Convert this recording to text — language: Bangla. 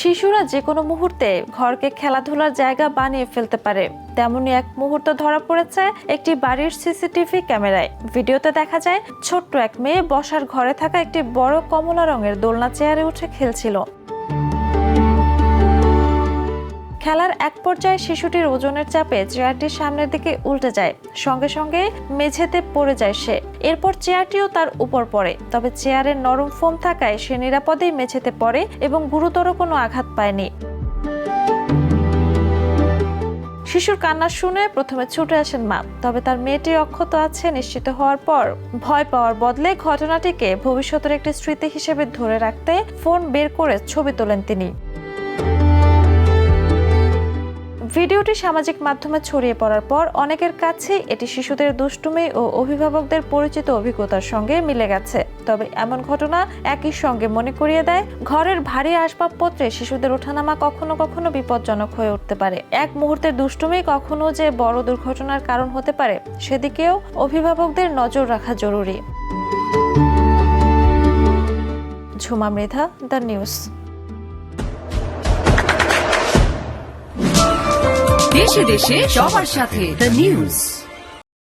শিশুরা যে কোনো মুহূর্তে ঘরকে খেলাধুলার জায়গা বানিয়ে ফেলতে পারে, তেমনই এক মুহূর্ত ধরা পড়েছে একটি বাড়ির সিসিটিভি ক্যামেরায়। ভিডিওতে দেখা যায় ছোট্ট এক মেয়ে বসার ঘরে থাকা একটি বড় কমলা রঙের দোলনা চেয়ারে উঠে খেলছিল। খেলার এক পর্যায়ে শিশুটির ওজনের চাপে চেয়ারটি সামনের দিকে উল্টে যায়, সঙ্গে সঙ্গে মেঝেতে পড়ে যায় সে। এরপর চেয়ারটিও তার উপর পড়ে, তবে চেয়ারের নরম ফোম থাকায় সে নিরাপদেই মেঝেতে পড়ে এবং গুরুতর কোনো আঘাত পায়নি। শিশুর কান্না শুনে প্রথমে ছুটে আসেন মা, তবে তার মেয়েটি অক্ষত আছে নিশ্চিত হওয়ার পর ভয় পাওয়ার বদলে ঘটনাটিকে ভবিষ্যতের একটি স্মৃতি হিসেবে ধরে রাখতে ফোন বের করে ছবি তোলেন তিনি। ভিডিওটি সামাজিক মাধ্যমে ছড়িয়ে পড়ার পর অনেকের কাছে এটি শিশুদের দুষ্টুমি ও অভিভাবকদের পরিচিত অভিজ্ঞতার সঙ্গে মিলে গেছে। তবে এমন ঘটনা একই সঙ্গে মনে করিয়ে দেয়, ঘরের ভারী আসবাবপত্রে শিশুদের ওঠানামা কখনো কখনো বিপজ্জনক হয়ে উঠতে পারে। এক মুহূর্তের দুষ্টুমি কখনো যে বড় দুর্ঘটনার কারণ হতে পারে, সেদিকেও অভিভাবকদের নজর রাখা জরুরি। Jhuma Mridha, the news. দেশে দেশে সবার সাথে দ্য নিউজ।